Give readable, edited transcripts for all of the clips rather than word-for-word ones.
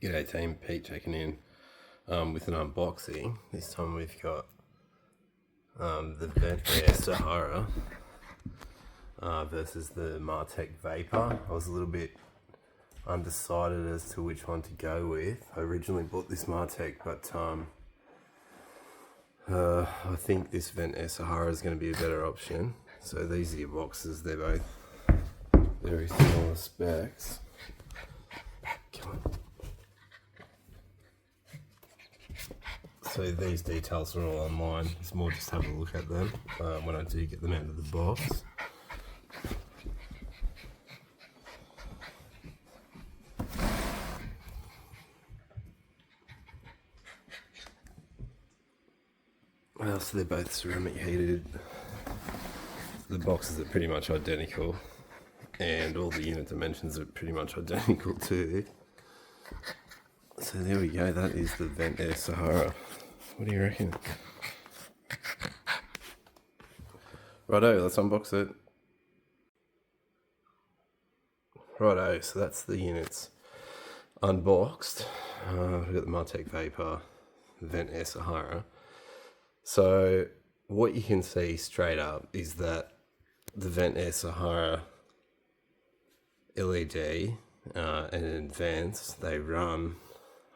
G'day team, Pete checking in with an unboxing. This time we've got the VentAir Sahara versus the Martec Vapour. I was a little bit undecided as to which one to go with. I originally bought this Martec, but I think this VentAir Sahara is going to be a better option. So these are your boxes, they're both very similar specs. Come on. So these details are all online. It's more just have a look at them when I do get them out of the box. So they're both ceramic heated. The boxes are pretty much identical, and all the unit dimensions are pretty much identical too. So there we go, that is the VentAir Sahara. What do you reckon? Righto, let's unbox it. Righto, so that's the units unboxed. We've got the Martec Vapour, VentAir Sahara. So what you can see straight up is that the VentAir Sahara LED and Advanced, they run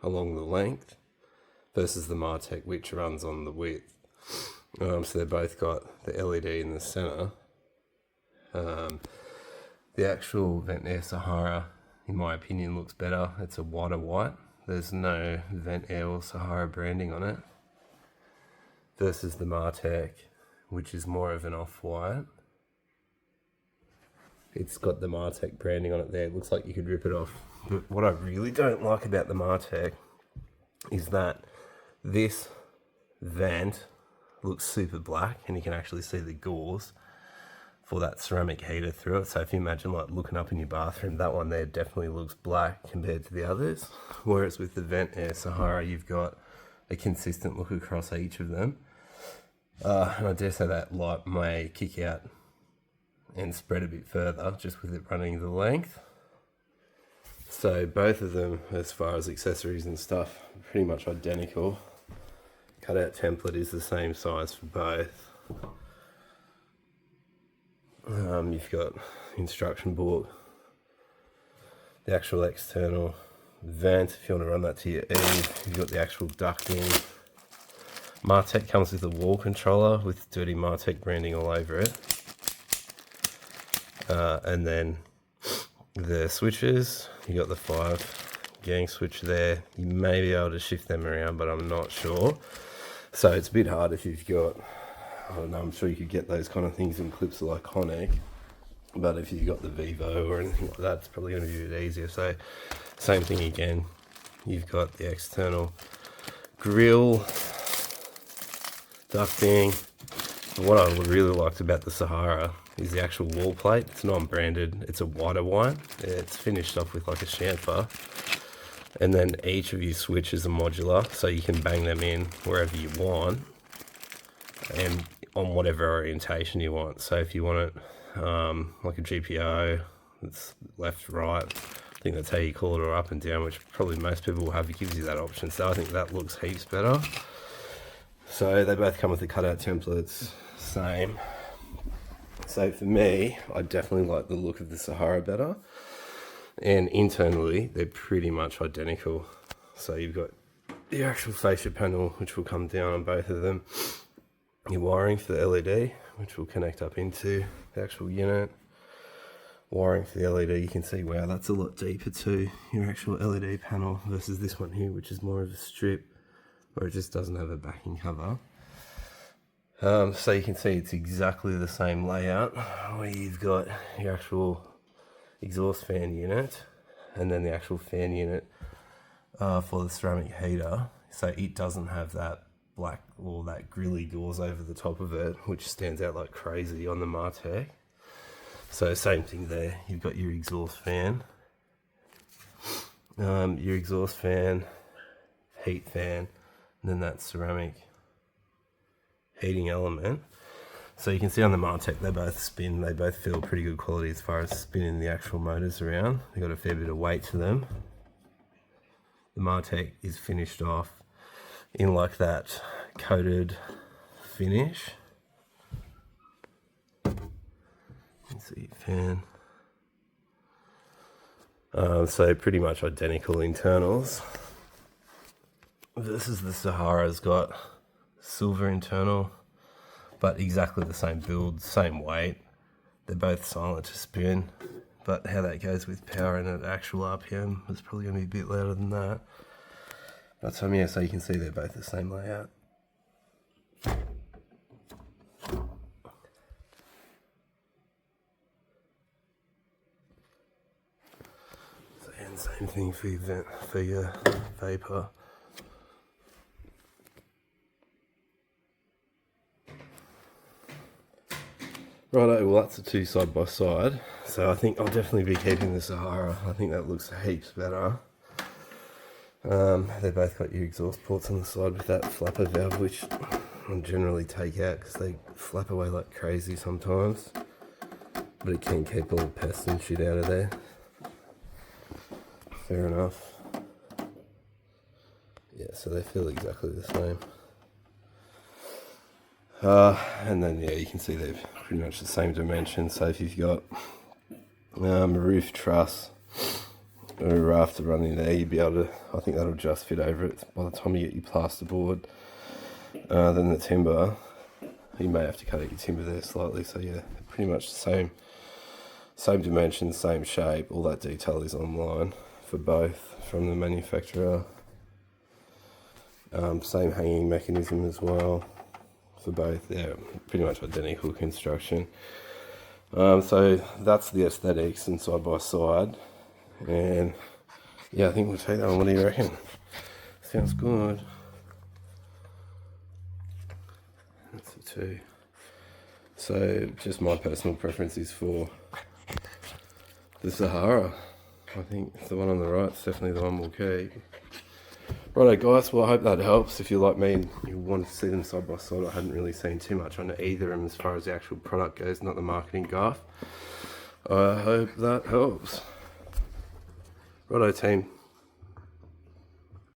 along the length versus the Martec, which runs on the width. So they both got the LED in the center. The actual VentAir Sahara, in my opinion, looks better. It's a whiter white. There's no VentAir or Sahara branding on it. Versus the Martec, which is more of an off-white. It's got the Martec branding on it there. It looks like you could rip it off. But what I really don't like about the Martec is that this vent looks super black, and you can actually see the gauze for that ceramic heater through it. So if you imagine like looking up in your bathroom, that one there definitely looks black compared to the others. Whereas with the VentAir Sahara, you've got a consistent look across each of them. And I dare say that light may kick out and spread a bit further just with it running the length. So both of them, as far as accessories and stuff, are pretty much identical. Cutout template is the same size for both. You've got instruction book, the actual external vent if you want to run that to your eave. You've got the actual ducting. Martec comes with a wall controller with dirty Martec branding all over it. And then the switches, you got the 5 gang switch there. You may be able to shift them around, but I'm not sure. So it's a bit hard if you've got, I don't know, I'm sure you could get those kind of things in clips like Iconic. But if you've got the Vivo or anything like that, it's probably going to be a bit easier. So same thing again. You've got the external grille, ducting. What I really liked about the Sahara is the actual wall plate. It's non-branded. It's a whiter white. It's finished off with like a chamfer. And then each of your switches are modular, so you can bang them in wherever you want and on whatever orientation you want. So if you want it like a GPO, it's left, right, I think that's how you call it, or up and down, which probably most people will have. It gives you that option, so I think that looks heaps better. So they both come with the cutout templates, same. So for me, I definitely like the look of the Sahara better, and internally they're pretty much identical. So you've got the actual fascia panel, which will come down on both of them, your wiring for the LED, which will connect up into the actual unit. Wiring for the LED, you can see, wow, that's a lot deeper too, your actual LED panel, versus this one here, which is more of a strip, where it just doesn't have a backing cover. So you can see it's exactly the same layout, where you've got your actual exhaust fan unit, and then the actual fan unit for the ceramic heater. So it doesn't have that black or that grilly gauze over the top of it, which stands out like crazy on the Martec. So same thing there, you've got your exhaust fan, heat fan, and then that ceramic heating element. So you can see on the Martec, they both spin, they both feel pretty good quality as far as spinning the actual motors around. They've got a fair bit of weight to them. the Martec is finished off in like that coated finish. Seat fan. So pretty much identical internals. This is the Sahara's got silver internal, but exactly the same build, same weight. They're both silent to spin, but how that goes with power and at actual RPM is probably going to be a bit louder than that. But yeah, so you can see they're both the same layout. And same thing for your Vapour. Righto, well that's the two side by side. So I think I'll definitely be keeping the Sahara. I think that looks heaps better. They both got your exhaust ports on the side with that flapper valve, which I generally take out because they flap away like crazy sometimes. But it can keep all the pests and shit out of there. Fair enough. Yeah, so they feel exactly the same. And then yeah, you can see they're pretty much the same dimension. So if you've got a roof truss or a rafter running there, you'd be able to, I think that'll just fit over it by the time you get your plasterboard. Then the timber, you may have to cut out your timber there slightly. So yeah, pretty much the same dimensions, same shape. All that detail is online for both from the manufacturer. Same hanging mechanism as well for both. Yeah, pretty much identical construction. So that's the aesthetics and side by side. And yeah, I think we'll take that one. What do you reckon? Sounds good. That's the two. So just my personal preference is for the Sahara. I think the one on the right is definitely the one we'll keep. Righto guys, well I hope that helps. If you're like me and you want to see them side by side, I hadn't really seen too much on either of them as far as the actual product goes, not the marketing guff. I hope that helps. Righto team,